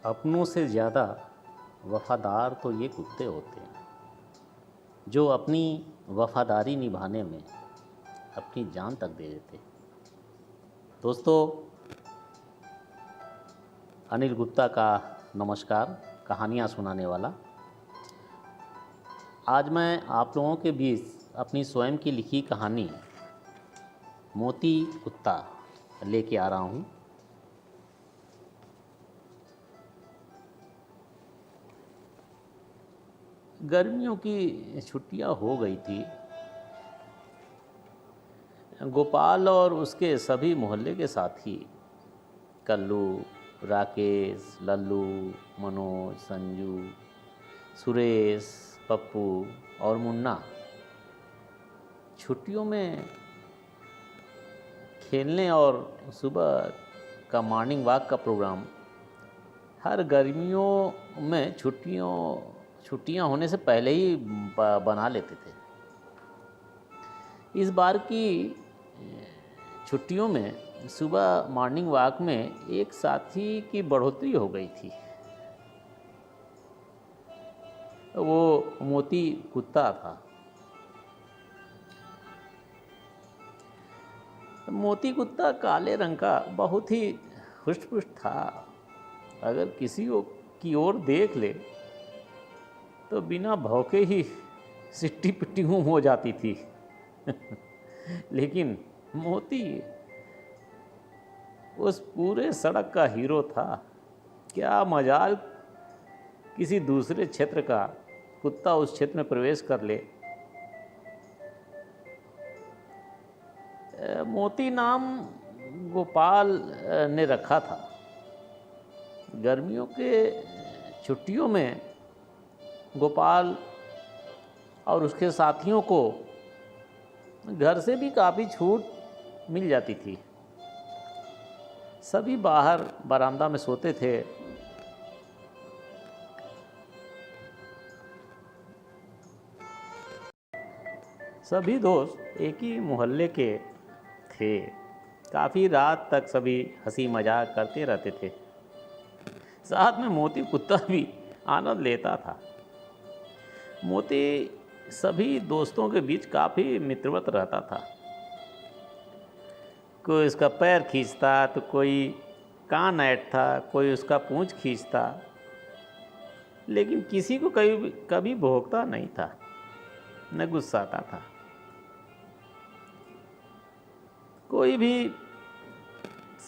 अपनों से ज़्यादा वफ़ादार तो ये कुत्ते होते हैं जो अपनी वफ़ादारी निभाने में अपनी जान तक दे देते हैं। दोस्तों, अनिल गुप्ता का नमस्कार, कहानियाँ सुनाने वाला। आज मैं आप लोगों के बीच अपनी स्वयं की लिखी कहानी मोती कुत्ता लेके आ रहा हूँ। गर्मियों की छुट्टियां हो गई थी। गोपाल और उसके सभी मोहल्ले के साथी कल्लू, राकेश, लल्लू, मनोज, संजू, सुरेश, पप्पू और मुन्ना छुट्टियों में खेलने और सुबह का मॉर्निंग वॉक का प्रोग्राम हर गर्मियों में छुट्टियां होने से पहले ही बना लेते थे। इस बार की छुट्टियों में सुबह मॉर्निंग वॉक में एक साथी की बढ़ोतरी हो गई थी। वो मोती कुत्ता था। मोती कुत्ता काले रंग का बहुत ही हुष्ट-पुष्ट था। अगर किसी की ओर देख ले तो बिना भौंके ही सिट्टी पिट्टी हो जाती थी। लेकिन मोती उस पूरे सड़क का हीरो था। क्या मजाल, किसी दूसरे क्षेत्र का कुत्ता उस क्षेत्र में प्रवेश कर ले। मोती नाम गोपाल ने रखा था। गर्मियों के छुट्टियों में गोपाल और उसके साथियों को घर से भी काफ़ी छूट मिल जाती थी। सभी बाहर बरामदा में सोते थे। सभी दोस्त एक ही मोहल्ले के थे। काफ़ी रात तक सभी हंसी मजाक करते रहते थे। साथ में मोती कुत्ता भी आनंद लेता था। मोती सभी दोस्तों के बीच काफ़ी मित्रवत रहता था। कोई उसका पैर खींचता तो कोई कान ऐंठता, कोई उसका पूंछ खींचता, लेकिन किसी को कभी भौंकता नहीं था, न गुस्साता था। कोई भी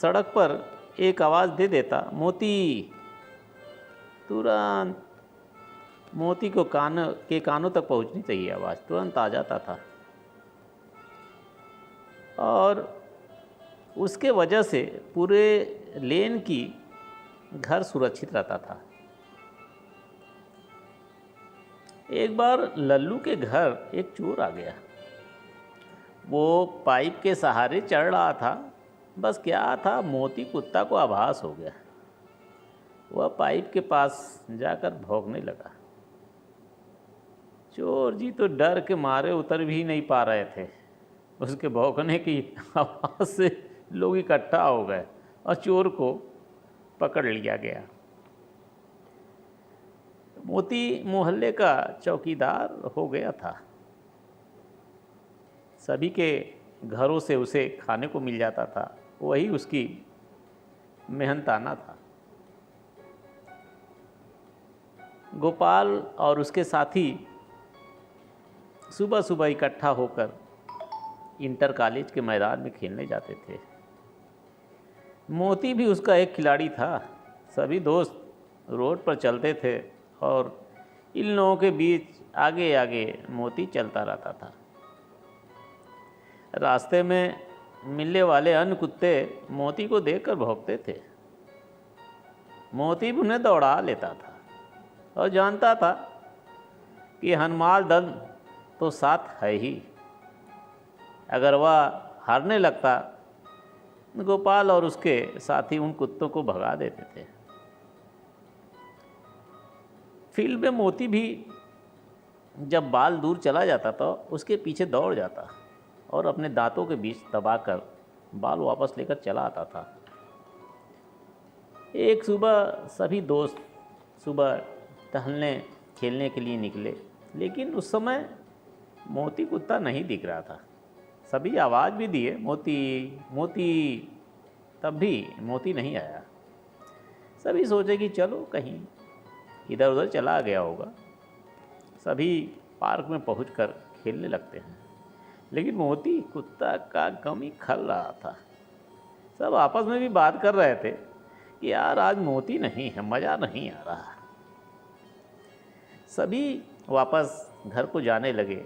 सड़क पर एक आवाज़ दे देता, मोती, तुरंत मोती को कानों तक पहुंचनी चाहिए आवाज़, तुरंत आ जाता था। और उसके वजह से पूरे लेन की घर सुरक्षित रहता था। एक बार लल्लू के घर एक चोर आ गया। वो पाइप के सहारे चढ़ रहा था। बस क्या था, मोती कुत्ता को आभास हो गया। वह पाइप के पास जाकर भौंकने लगा। चोर जी तो डर के मारे उतर भी नहीं पा रहे थे। उसके भौंकने की आवाज़ से लोग इकट्ठा हो गए और चोर को पकड़ लिया गया। मोती मोहल्ले का चौकीदार हो गया था। सभी के घरों से उसे खाने को मिल जाता था। वही उसकी मेहनताना था। गोपाल और उसके साथी सुबह सुबह इकट्ठा होकर इंटर कॉलेज के मैदान में खेलने जाते थे। मोती भी उसका एक खिलाड़ी था। सभी दोस्त रोड पर चलते थे और इन लोगों के बीच आगे आगे मोती चलता रहता था। रास्ते में मिलने वाले अन्य कुत्ते मोती को देखकर भौंकते थे। मोती भी उन्हें दौड़ा लेता था और जानता था कि हनुमान दल तो साथ है ही। अगर वह हारने लगता, गोपाल और उसके साथी उन कुत्तों को भगा देते थे। फील्ड में मोती भी जब बाल दूर चला जाता तो उसके पीछे दौड़ जाता और अपने दांतों के बीच दबाकर बाल वापस लेकर चला आता था। एक सुबह सभी दोस्त सुबह टहलने खेलने के लिए निकले, लेकिन उस समय मोती कुत्ता नहीं दिख रहा था। सभी आवाज़ भी दिए, मोती मोती, तब भी मोती नहीं आया। सभी सोचे कि चलो कहीं इधर उधर चला गया होगा। सभी पार्क में पहुंचकर खेलने लगते हैं, लेकिन मोती कुत्ता का कम ही खल रहा था। सब आपस में भी बात कर रहे थे कि यार आज मोती नहीं है, मज़ा नहीं आ रहा। सभी वापस घर को जाने लगे।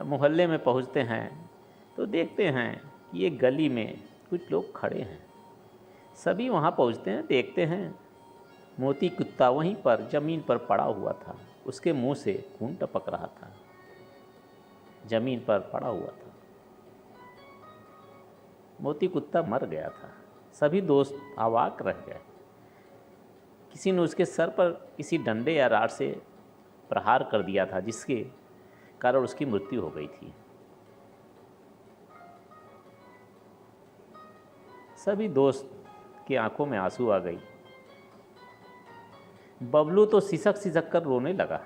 मोहल्ले में पहुंचते हैं तो देखते हैं कि एक गली में कुछ लोग खड़े हैं। सभी वहां पहुंचते हैं, देखते हैं मोती कुत्ता वहीं पर ज़मीन पर पड़ा हुआ था। उसके मुंह से खून टपक रहा था, ज़मीन पर पड़ा हुआ था। मोती कुत्ता मर गया था। सभी दोस्त अवाक रह गए। किसी ने उसके सर पर किसी डंडे या राड से प्रहार कर दिया था, जिसके कारण उसकी मृत्यु हो गई थी। सभी दोस्त की आंखों में आंसू आ गई। बबलू तो सिसक सिसक कर रोने लगा।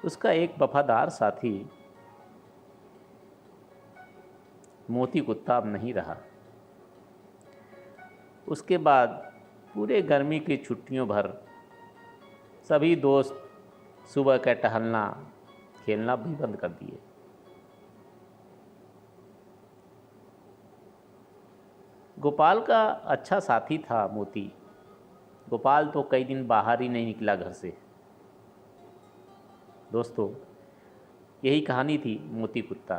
उसका एक वफादार साथी मोती कुत्ता अब नहीं रहा। उसके बाद पूरे गर्मी की छुट्टियों भर सभी दोस्त सुबह का टहलना खेलना भी बंद कर दिए। गोपाल का अच्छा साथी था मोती। गोपाल तो कई दिन बाहर ही नहीं निकला घर से। दोस्तों, यही कहानी थी मोती कुत्ता।